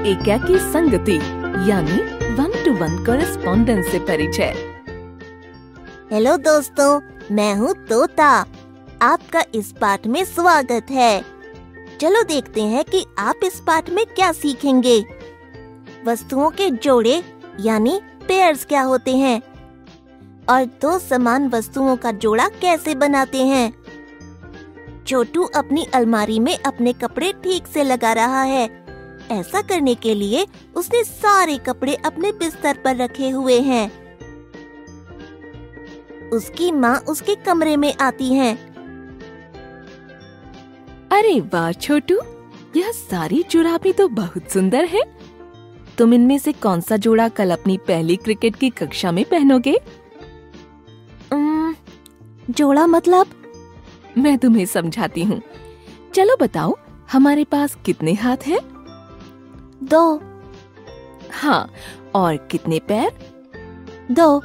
एकाकी संगति यानी 1-to-1 कॉरेस्पॉन्डेंस से परिचय। हेलो दोस्तों, मैं हूँ तोता। आपका इस पाठ में स्वागत है। चलो देखते हैं कि आप इस पाठ में क्या सीखेंगे। वस्तुओं के जोड़े यानी पेयर्स क्या होते हैं और दो समान वस्तुओं का जोड़ा कैसे बनाते हैं। छोटू अपनी अलमारी में अपने कपड़े ठीक से लगा रहा है। ऐसा करने के लिए उसने सारे कपड़े अपने बिस्तर पर रखे हुए हैं। उसकी माँ उसके कमरे में आती है। अरे वाह छोटू, यह सारी जुराबें तो बहुत सुंदर है। तुम इनमें से कौन सा जोड़ा कल अपनी पहली क्रिकेट की कक्षा में पहनोगे? जोड़ा मतलब? मैं तुम्हें समझाती हूँ। चलो बताओ, हमारे पास कितने हाथ हैं? 2। हाँ, और कितने पैर? 2।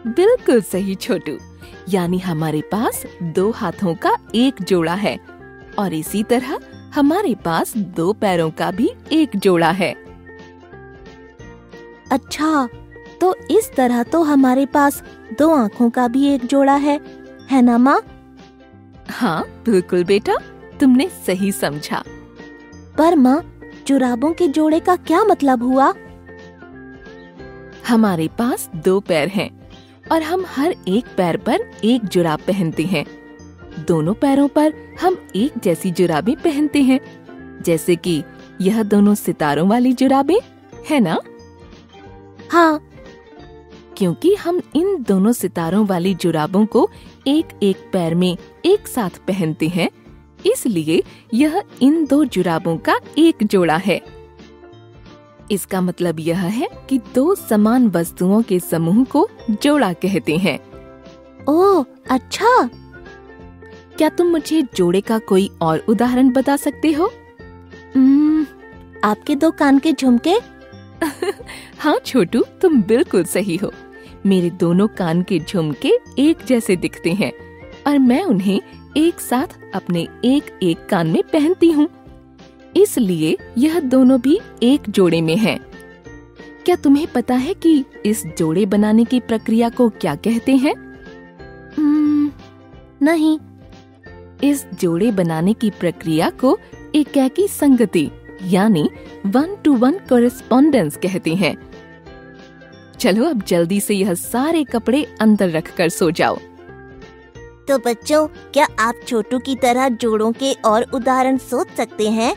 बिल्कुल सही छोटू, यानी हमारे पास 2 हाथों का एक जोड़ा है और इसी तरह हमारे पास 2 पैरों का भी एक जोड़ा है। अच्छा, तो इस तरह तो हमारे पास 2 आँखों का भी एक जोड़ा है ना माँ? हाँ बिल्कुल बेटा, तुमने सही समझा। पर माँ, जुराबों के जोड़े का क्या मतलब हुआ? हमारे पास 2 पैर हैं और हम हर एक पैर पर एक जुराब पहनते हैं। दोनों पैरों पर हम एक जैसी जुराबें पहनते हैं, जैसे कि यह दोनों सितारों वाली जुराबें है ना? हाँ, क्योंकि हम इन दोनों सितारों वाली जुराबों को एक एक पैर में एक साथ पहनते हैं, इसलिए यह इन 2 जुराबों का एक जोड़ा है। इसका मतलब यह है कि 2 समान वस्तुओं के समूह को जोड़ा कहते हैं। ओह अच्छा। क्या तुम मुझे जोड़े का कोई और उदाहरण बता सकते हो? आपके 2 कान के झुमके? हाँ छोटू, तुम बिल्कुल सही हो। मेरे दोनों कान के झुमके एक जैसे दिखते हैं और मैं उन्हें एक साथ अपने एक एक कान में पहनती हूँ, इसलिए यह दोनों भी एक जोड़े में हैं। क्या तुम्हें पता है कि इस जोड़े बनाने की प्रक्रिया को क्या कहते हैं? नहीं। इस जोड़े बनाने की प्रक्रिया को एकाकी संगति यानी 1-to-1 कॉरेस्पॉन्डेंस कहते हैं। चलो अब जल्दी से यह सारे कपड़े अंदर रखकर सो जाओ। तो बच्चों, क्या आप छोटू की तरह जोड़ों के और उदाहरण सोच सकते हैं?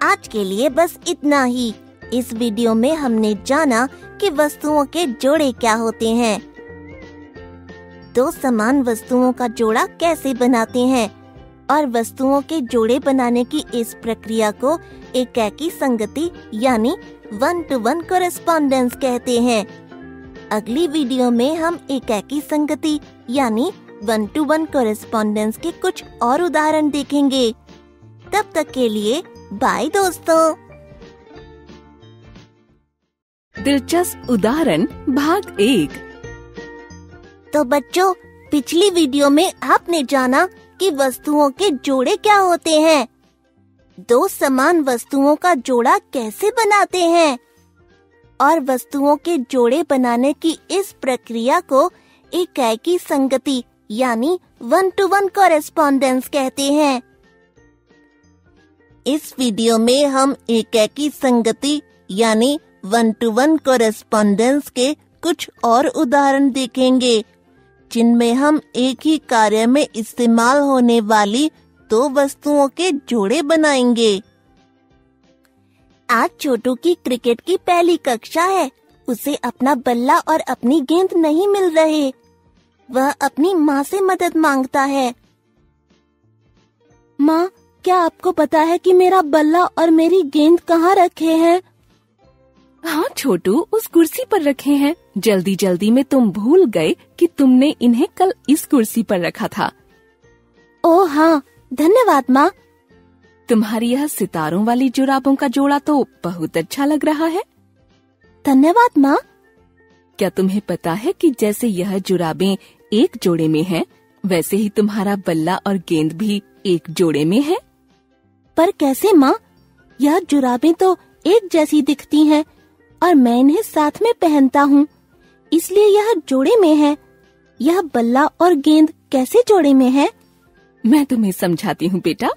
आज के लिए बस इतना ही। इस वीडियो में हमने जाना कि वस्तुओं के जोड़े क्या होते हैं, 2 समान वस्तुओं का जोड़ा कैसे बनाते हैं और वस्तुओं के जोड़े बनाने की इस प्रक्रिया को एकाकी संगति यानी 1-to-1 कॉरेस्पॉन्डेंस कहते हैं। अगली वीडियो में हम एकाकी संगति यानी 1-to-1 कॉरेस्पॉन्डेंस के कुछ और उदाहरण देखेंगे। तब तक के लिए बाय दोस्तों। दिलचस्प उदाहरण भाग 1। तो बच्चों, पिछली वीडियो में आपने जाना कि वस्तुओं के जोड़े क्या होते हैं, 2 समान वस्तुओं का जोड़ा कैसे बनाते हैं और वस्तुओं के जोड़े बनाने की इस प्रक्रिया को एकाकी संगति यानी 1-to-1 कॉरेस्पॉन्डेंस कहते हैं। इस वीडियो में हम एकाकी संगति यानी 1-to-1 कॉरेस्पॉन्डेंस के कुछ और उदाहरण देखेंगे, जिनमें हम एक ही कार्य में इस्तेमाल होने वाली 2 वस्तुओं के जोड़े बनाएंगे। आज छोटू की क्रिकेट की पहली कक्षा है। उसे अपना बल्ला और अपनी गेंद नहीं मिल रहे। वह अपनी माँ से मदद मांगता है। माँ, क्या आपको पता है कि मेरा बल्ला और मेरी गेंद कहाँ रखे हैं? हाँ छोटू, उस कुर्सी पर रखे हैं। जल्दी जल्दी में तुम भूल गए कि तुमने इन्हें कल इस कुर्सी पर रखा था। ओह हाँ, धन्यवाद माँ। तुम्हारी यह सितारों वाली जुराबों का जोड़ा तो बहुत अच्छा लग रहा है। धन्यवाद माँ। क्या तुम्हें पता है कि जैसे यह जुराबें एक जोड़े में हैं, वैसे ही तुम्हारा बल्ला और गेंद भी एक जोड़े में है। पर कैसे माँ? यह जुराबें तो एक जैसी दिखती हैं और मैं इन्हें साथ में पहनता हूँ, इसलिए यह जोड़े में है। यह बल्ला और गेंद कैसे जोड़े में है? मैं तुम्हें समझाती हूँ बेटा।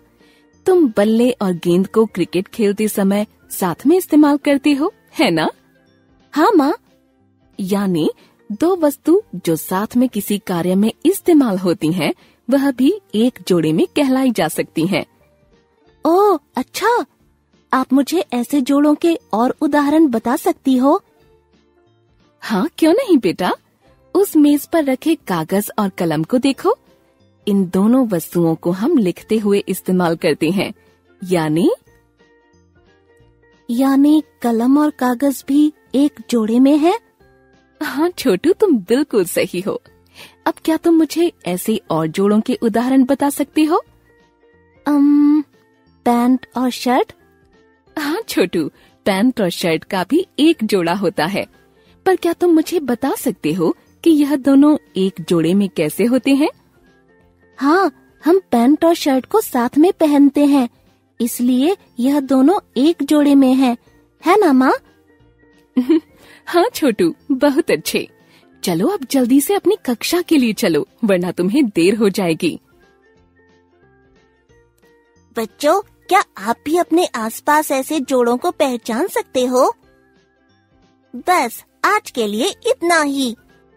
तुम बल्ले और गेंद को क्रिकेट खेलते समय साथ में इस्तेमाल करते हो, है ना? हाँ माँ। यानी दो वस्तु जो साथ में किसी कार्य में इस्तेमाल होती हैं, वह भी एक जोड़े में कहलाई जा सकती हैं। ओह अच्छा, आप मुझे ऐसे जोड़ों के और उदाहरण बता सकती हो? हाँ, क्यों नहीं बेटा। उस मेज पर रखे कागज और कलम को देखो। इन दोनों वस्तुओं को हम लिखते हुए इस्तेमाल करते हैं। यानी कलम और कागज भी एक जोड़े में है? हाँ छोटू, तुम बिल्कुल सही हो। अब क्या तुम मुझे ऐसे और जोड़ों के उदाहरण बता सकती हो? पैंट और शर्ट? हाँ छोटू, पैंट और शर्ट का भी एक जोड़ा होता है। पर क्या तुम मुझे बता सकते हो कि यह दोनों एक जोड़े में कैसे होते हैं? हाँ, हम पैंट और शर्ट को साथ में पहनते हैं, इसलिए यह दोनों एक जोड़े में है ना माँ? हाँ छोटू, बहुत अच्छे। चलो अब जल्दी से अपनी कक्षा के लिए चलो, वरना तुम्हें देर हो जाएगी। बच्चों, क्या आप भी अपने आसपास ऐसे जोड़ों को पहचान सकते हो? बस आज के लिए इतना ही।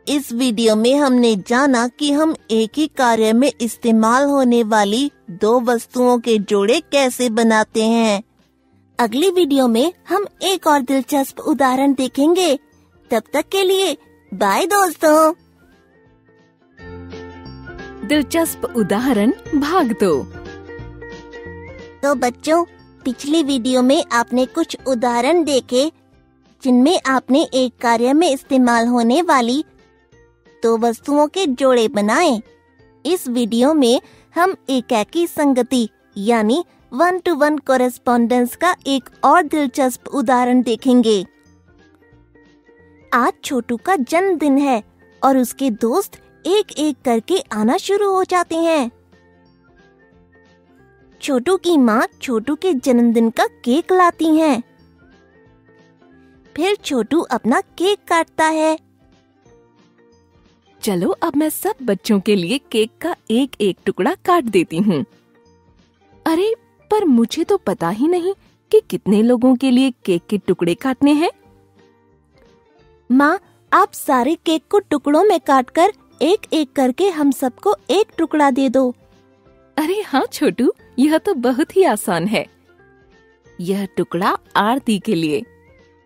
इस वीडियो में हमने जाना कि हम एक ही कार्य में इस्तेमाल होने वाली दो वस्तुओं के जोड़े कैसे बनाते हैं। अगली वीडियो में हम एक और दिलचस्प उदाहरण देखेंगे। तब तक के लिए बाय दोस्तों। दिलचस्प उदाहरण भाग 2। तो बच्चों, पिछली वीडियो में आपने कुछ उदाहरण देखे जिनमें आपने एक कार्य में इस्तेमाल होने वाली दो वस्तुओं के जोड़े बनाए। इस वीडियो में हम एकाकी संगति यानी 1-to-1 कोरेस्पोंडेंस का एक और दिलचस्प उदाहरण देखेंगे। आज छोटू का जन्मदिन है और उसके दोस्त एक एक करके आना शुरू हो जाते हैं। छोटू की माँ छोटू के जन्मदिन का केक लाती हैं। फिर छोटू अपना केक काटता है। चलो अब मैं सब बच्चों के लिए केक का एक एक टुकड़ा काट देती हूँ। अरे पर मुझे तो पता ही नहीं कि कितने लोगों के लिए केक के टुकड़े काटने हैं। माँ, आप सारे केक को टुकड़ों में काटकर एक एक करके हम सबको एक टुकड़ा दे दो। अरे हाँ छोटू, यह तो बहुत ही आसान है। यह टुकड़ा आरती के लिए,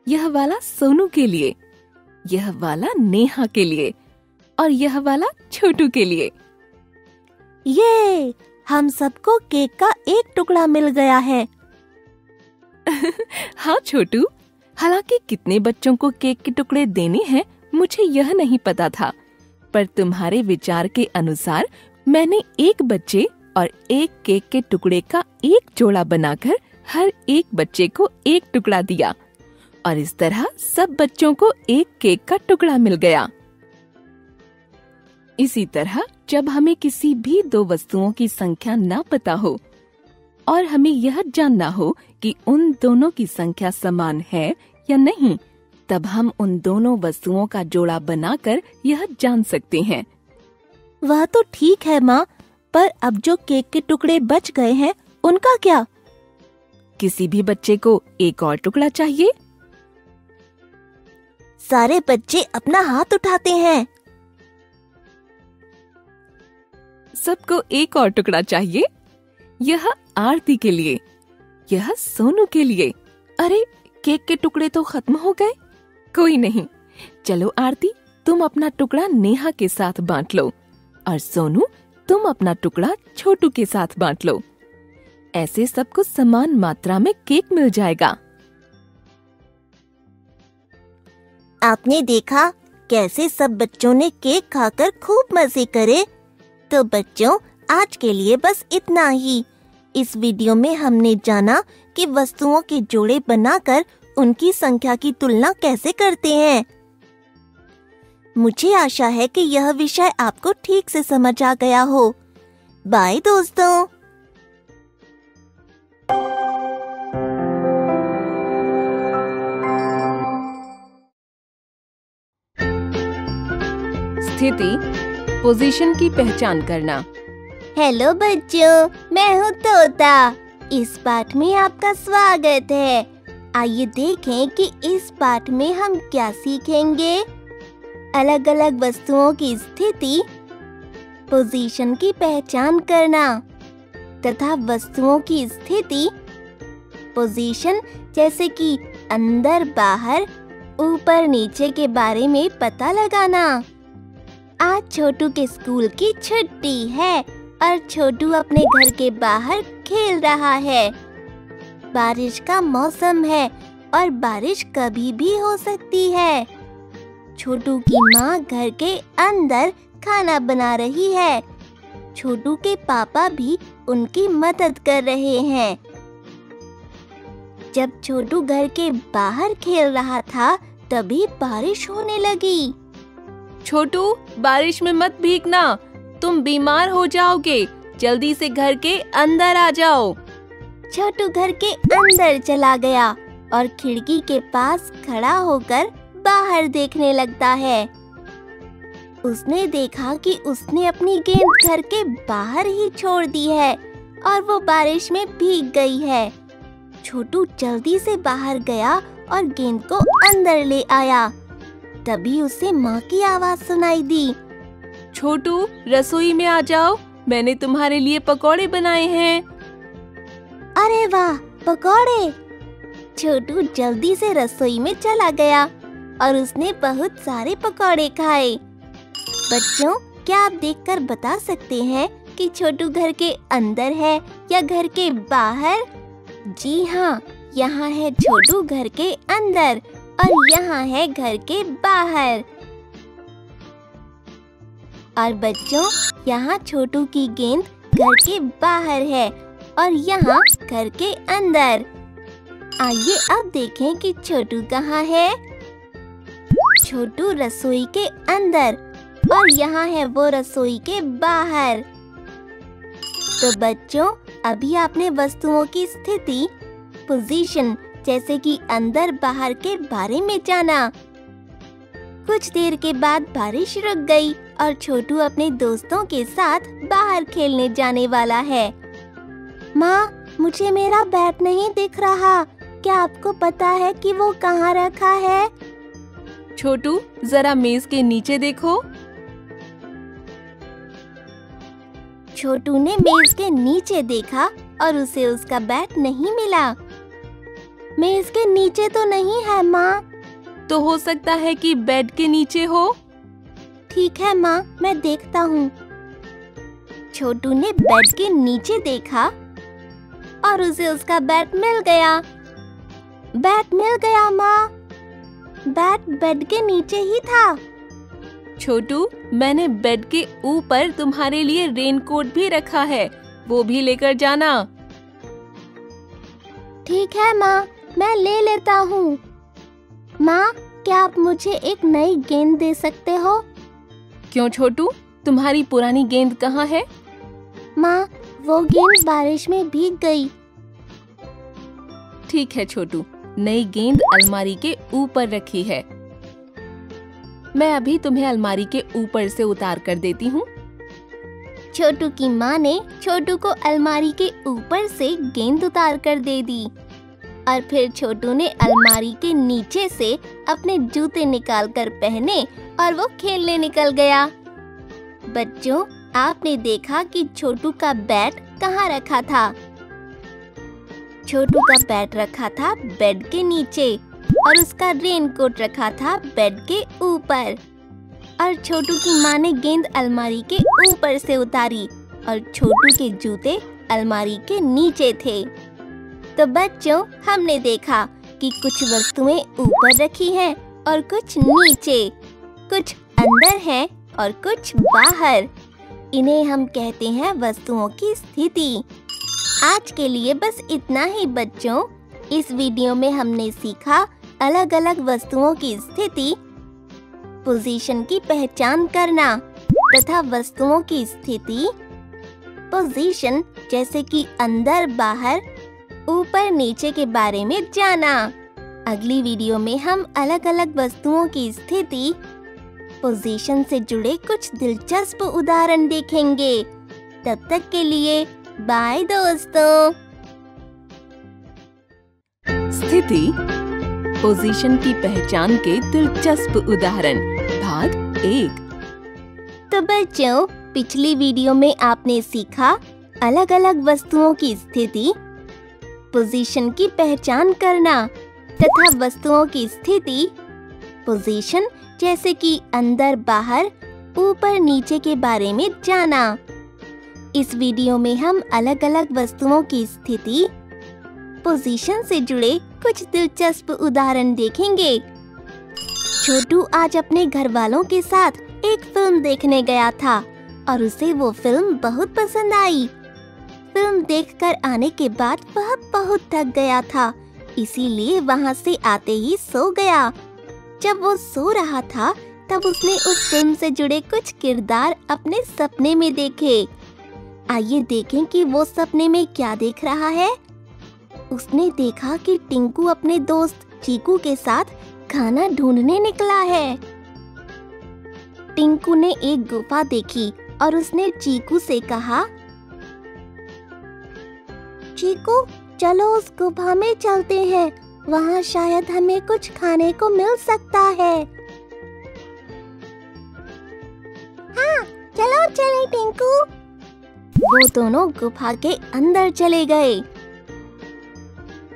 यह वाला सोनू के लिए, यह वाला नेहा के लिए और यह वाला छोटू के लिए। ये हम सबको केक का एक टुकड़ा मिल गया है। हाँ छोटू, हालांकि कितने बच्चों को केक के टुकड़े देने हैं मुझे यह नहीं पता था, पर तुम्हारे विचार के अनुसार मैंने एक बच्चे और एक केक के टुकड़े का एक जोड़ा बनाकर हर एक बच्चे को एक टुकड़ा दिया और इस तरह सब बच्चों को एक केक का टुकड़ा मिल गया। इसी तरह जब हमें किसी भी दो वस्तुओं की संख्या ना पता हो और हमें यह जानना हो कि उन दोनों की संख्या समान है या नहीं, तब हम उन दोनों वस्तुओं का जोड़ा बनाकर यह जान सकते हैं। वह तो ठीक है माँ, पर अब जो केक के टुकड़े बच गए हैं उनका क्या? किसी भी बच्चे को एक और टुकड़ा चाहिए। सारे बच्चे अपना हाथ उठाते हैं। सबको एक और टुकड़ा चाहिए। यह आरती के लिए, यह सोनू के लिए। अरे केक के टुकड़े तो खत्म हो गए। कोई नहीं, चलो आरती, तुम अपना टुकड़ा नेहा के साथ बांट लो और सोनू तुम अपना टुकड़ा छोटू के साथ बांट लो। ऐसे सबको समान मात्रा में केक मिल जाएगा। आपने देखा कैसे सब बच्चों ने केक खाकर खूब मजे करे। तो बच्चों, आज के लिए बस इतना ही। इस वीडियो में हमने जाना कि वस्तुओं के जोड़े बनाकर उनकी संख्या की तुलना कैसे करते हैं। मुझे आशा है कि यह विषय आपको ठीक से समझ आ गया हो। बाय दोस्तों। स्थिति, पोजीशन की पहचान करना। हेलो बच्चों, मैं हूँ तोता। इस पाठ में आपका स्वागत है। आइए देखें कि इस पाठ में हम क्या सीखेंगे। अलग अलग वस्तुओं की स्थिति, पोजीशन की पहचान करना तथा वस्तुओं की स्थिति, पोजीशन जैसे कि अंदर बाहर, ऊपर नीचे के बारे में पता लगाना। आज छोटू के स्कूल की छुट्टी है और छोटू अपने घर के बाहर खेल रहा है। बारिश का मौसम है और बारिश कभी भी हो सकती है। छोटू की माँ घर के अंदर खाना बना रही है। छोटू के पापा भी उनकी मदद कर रहे हैं। जब छोटू घर के बाहर खेल रहा था तभी बारिश होने लगी। छोटू, बारिश में मत भीगना, तुम बीमार हो जाओगे। जल्दी से घर के अंदर आ जाओ। छोटू घर के अंदर चला गया और खिड़की के पास खड़ा होकर बाहर देखने लगता है। उसने देखा कि उसने अपनी गेंद घर के बाहर ही छोड़ दी है और वो बारिश में भीग गई है। छोटू जल्दी से बाहर गया और गेंद को अंदर ले आया। तभी उसे माँ की आवाज सुनाई दी। छोटू, रसोई में आ जाओ, मैंने तुम्हारे लिए पकौड़े बनाए हैं। अरे वाह, पकौड़े! छोटू जल्दी से रसोई में चला गया और उसने बहुत सारे पकौड़े खाए। बच्चों, क्या आप देखकर बता सकते हैं कि छोटू घर के अंदर है या घर के बाहर? जी हाँ, यहाँ है छोटू घर के अंदर और यहाँ है घर के बाहर। और बच्चों, यहाँ छोटू की गेंद घर के बाहर है और यहाँ घर के अंदर। आइए अब देखें कि छोटू कहाँ है। छोटू रसोई के अंदर और यहाँ है वो रसोई के बाहर। तो बच्चों, अभी आपने वस्तुओं की स्थिति, पोजीशन जैसे कि अंदर बाहर के बारे में जाना। कुछ देर के बाद बारिश रुक गई और छोटू अपने दोस्तों के साथ बाहर खेलने जाने वाला है। माँ, मुझे मेरा बैट नहीं दिख रहा। क्या आपको पता है कि वो कहाँ रखा है? छोटू, जरा मेज के नीचे देखो। छोटू ने मेज के नीचे देखा और उसे उसका बैट नहीं मिला। मेज के नीचे तो नहीं है माँ। तो हो सकता है कि बेड के नीचे हो। ठीक है माँ, मैं देखता हूँ। छोटू ने बेड के नीचे देखा और उसे उसका बैट मिल गया। बैट मिल गया माँ। बैट बेड के नीचे ही था। छोटू, मैंने बेड के ऊपर तुम्हारे लिए रेनकोट भी रखा है, वो भी लेकर जाना। ठीक है माँ, मैं ले लेता हूँ। माँ, क्या आप मुझे एक नई गेंद दे सकते हो? क्यों छोटू, तुम्हारी पुरानी गेंद कहाँ है? माँ, वो गेंद बारिश में भीग गई। ठीक है छोटू, नई गेंद अलमारी के ऊपर रखी है। मैं अभी तुम्हें अलमारी के ऊपर से उतार कर देती हूँ। छोटू की माँ ने छोटू को अलमारी के ऊपर से गेंद उतार कर दे दी और फिर छोटू ने अलमारी के नीचे से अपने जूते निकाल कर पहने और वो खेलने निकल गया। बच्चों, आपने देखा कि छोटू का बैट कहाँ रखा था। छोटू का बैट रखा था बेड के नीचे और उसका रेनकोट रखा था बेड के ऊपर। और छोटू की माँ ने गेंद अलमारी के ऊपर से उतारी और छोटू के जूते अलमारी के नीचे थे। तो बच्चों, हमने देखा कि कुछ वस्तुएं ऊपर रखी हैं और कुछ नीचे, कुछ अंदर हैं और कुछ बाहर। इन्हें हम कहते हैं वस्तुओं की स्थिति। आज के लिए बस इतना ही बच्चों। इस वीडियो में हमने सीखा अलग अलग वस्तुओं की स्थिति, पोजीशन की पहचान करना तथा वस्तुओं की स्थिति, पोजीशन जैसे कि अंदर बाहर, ऊपर नीचे के बारे में जाना। अगली वीडियो में हम अलग अलग वस्तुओं की स्थिति, पोजीशन से जुड़े कुछ दिलचस्प उदाहरण देखेंगे। तब तक के लिए बाय दोस्तों। स्थिति, पोजीशन की पहचान के दिलचस्प उदाहरण, भाग 1। तो बच्चों, पिछली वीडियो में आपने सीखा अलग अलग वस्तुओं की स्थिति, पोजीशन की पहचान करना तथा वस्तुओं की स्थिति, पोजीशन जैसे कि अंदर बाहर, ऊपर नीचे के बारे में जाना। इस वीडियो में हम अलग अलग वस्तुओं की स्थिति, पोजीशन से जुड़े कुछ दिलचस्प उदाहरण देखेंगे। छोटू आज अपने घर वालों के साथ एक फिल्म देखने गया था और उसे वो फिल्म बहुत पसंद आई। फिल्म देखकर आने के बाद वह बहुत थक गया था, इसीलिए वहाँ से आते ही सो गया। जब वो सो रहा था तब उसने उस फिल्म से जुड़े कुछ किरदार अपने सपने में देखे। आइए देखें कि वो सपने में क्या देख रहा है। उसने देखा कि टिंकू अपने दोस्त चीकू के साथ खाना ढूंढने निकला है। टिंकू ने एक गुफा देखी और उसने चीकू से कहा, चीकू चलो उस गुफा में चलते हैं, वहाँ शायद हमें कुछ खाने को मिल सकता है। हाँ चलो चले टिंकू। वो दोनों गुफा के अंदर चले गए।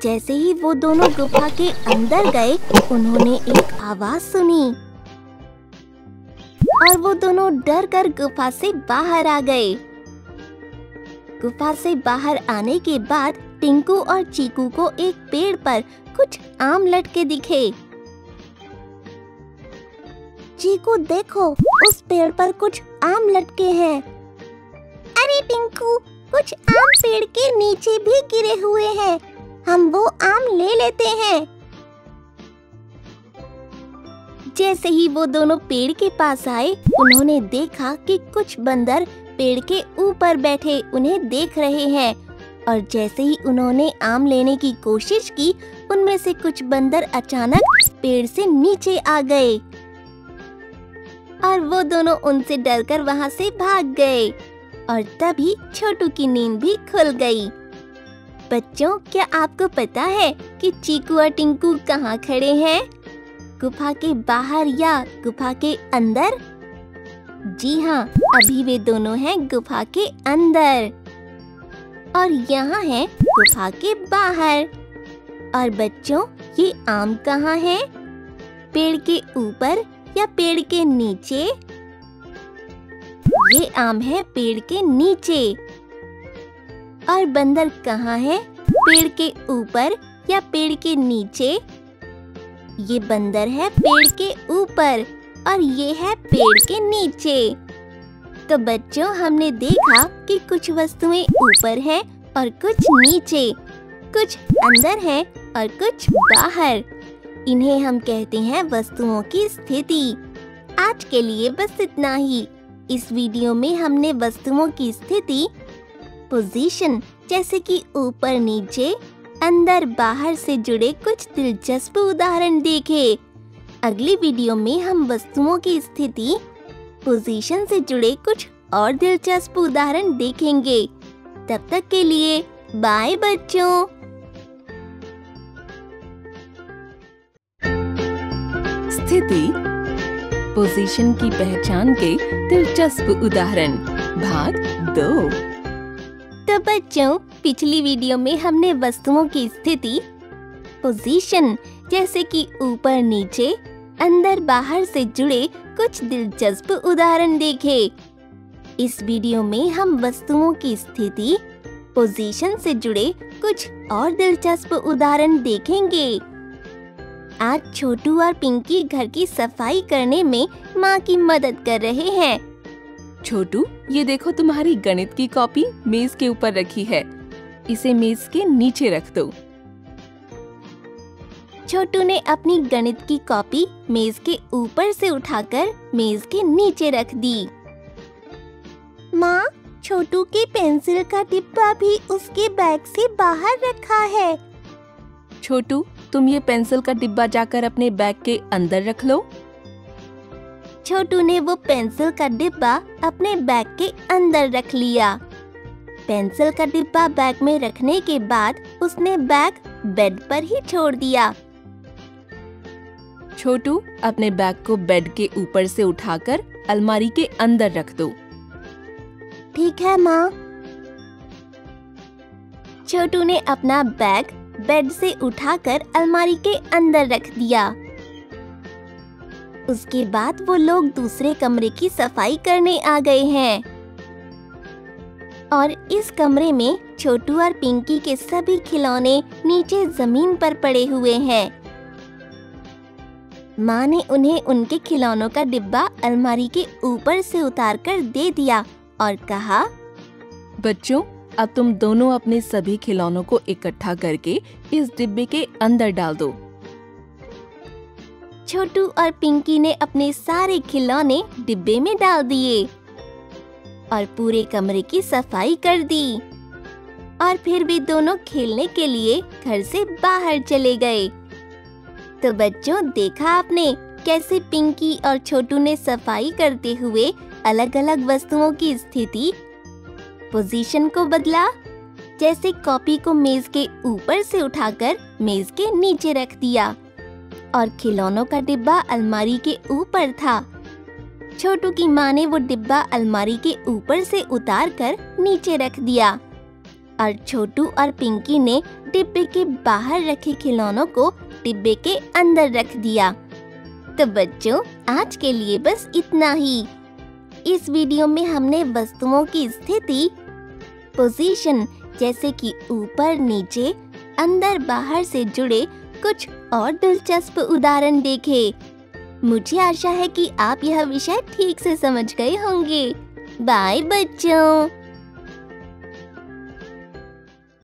जैसे ही वो दोनों गुफा के अंदर गए, उन्होंने एक आवाज सुनी और वो दोनों डर कर गुफा से बाहर आ गए। गुफा से बाहर आने के बाद टिंकू और चीकू को एक पेड़ पर कुछ आम लटके दिखे। चीकू देखो, उस पेड़ पर कुछ आम लटके हैं। अरे टिंकू, कुछ आम पेड़ के नीचे भी गिरे हुए हैं, हम वो आम ले लेते हैं। जैसे ही वो दोनों पेड़ के पास आए, उन्होंने देखा कि कुछ बंदर पेड़ के ऊपर बैठे उन्हें देख रहे हैं और जैसे ही उन्होंने आम लेने की कोशिश की, उनमें से कुछ बंदर अचानक पेड़ से नीचे आ गए और वो दोनों उनसे डरकर वहाँ से भाग गए और तभी छोटू की नींद भी खुल गई। बच्चों, क्या आपको पता है कि चीकू और टिंकू कहाँ खड़े हैं? गुफा के बाहर या गुफा के अंदर? जी हाँ, अभी वे दोनों हैं गुफा के अंदर और यहाँ है गुफा के बाहर। और बच्चों, ये आम कहाँ है? पेड़ के ऊपर या पेड़ के नीचे? ये आम है पेड़ के नीचे। और बंदर कहाँ है? पेड़ के ऊपर या पेड़ के नीचे? ये बंदर है पेड़ के ऊपर और ये है पेड़ के नीचे। तो बच्चों, हमने देखा कि कुछ वस्तुएं ऊपर हैं और कुछ नीचे, कुछ अंदर हैं और कुछ बाहर। इन्हें हम कहते हैं वस्तुओं की स्थिति। आज के लिए बस इतना ही। इस वीडियो में हमने वस्तुओं की स्थिति, पोजीशन जैसे कि ऊपर नीचे, अंदर बाहर से जुड़े कुछ दिलचस्प उदाहरण देखे। अगली वीडियो में हम वस्तुओं की स्थिति, पोजीशन से जुड़े कुछ और दिलचस्प उदाहरण देखेंगे। तब तक के लिए बाय बच्चों। स्थिति, पोजीशन की पहचान के दिलचस्प उदाहरण, भाग 2। तो बच्चों, पिछली वीडियो में हमने वस्तुओं की स्थिति, पोजीशन जैसे कि ऊपर नीचे, अंदर बाहर से जुड़े कुछ दिलचस्प उदाहरण देखे। इस वीडियो में हम वस्तुओं की स्थिति, पोजीशन से जुड़े कुछ और दिलचस्प उदाहरण देखेंगे। आज छोटू और पिंकी घर की सफाई करने में माँ की मदद कर रहे हैं। छोटू, ये देखो तुम्हारी गणित की कॉपी मेज के ऊपर रखी है। इसे मेज के नीचे रख दो। छोटू ने अपनी गणित की कॉपी मेज के ऊपर से उठाकर मेज के नीचे रख दी। माँ, छोटू की पेंसिल का डिब्बा भी उसके बैग से बाहर रखा है। छोटू, तुम ये पेंसिल का डिब्बा जाकर अपने बैग के अंदर रख लो। छोटू ने वो पेंसिल का डिब्बा अपने बैग के अंदर रख लिया। पेंसिल का डिब्बा बैग में रखने के बाद उसने बैग बेड पर ही छोड़ दिया। छोटू, अपने बैग को बेड के ऊपर से उठाकर अलमारी के अंदर रख दो। ठीक है माँ। छोटू ने अपना बैग बेड से उठाकर अलमारी के अंदर रख दिया। उसके बाद वो लोग दूसरे कमरे की सफाई करने आ गए हैं और इस कमरे में छोटू और पिंकी के सभी खिलौने नीचे जमीन पर पड़े हुए हैं। माँ ने उन्हें उनके खिलौनों का डिब्बा अलमारी के ऊपर से उतारकर दे दिया और कहा, बच्चों, अब तुम दोनों अपने सभी खिलौनों को इकट्ठा करके इस डिब्बे के अंदर डाल दो। छोटू और पिंकी ने अपने सारे खिलौने डिब्बे में डाल दिए और पूरे कमरे की सफाई कर दी और फिर भी दोनों खेलने के लिए घर से बाहर चले गए। तो बच्चों, देखा आपने कैसे पिंकी और छोटू ने सफाई करते हुए अलग अलग वस्तुओं की स्थिति, पोजीशन को बदला। जैसे कॉपी को मेज के ऊपर से उठाकर मेज के नीचे रख दिया और खिलौनों का डिब्बा अलमारी के ऊपर था। छोटू की माँ ने वो डिब्बा अलमारी के ऊपर से उतारकर नीचे रख दिया और छोटू और पिंकी ने डिब्बे के बाहर रखे खिलौनों को डिब्बे के अंदर रख दिया। तो बच्चों, आज के लिए बस इतना ही। इस वीडियो में हमने वस्तुओं की स्थिति, पोजीशन जैसे कि ऊपर नीचे, अंदर बाहर से जुड़े कुछ और दिलचस्प उदाहरण देखे। मुझे आशा है कि आप यह विषय ठीक से समझ गए होंगे। बाय बच्चों।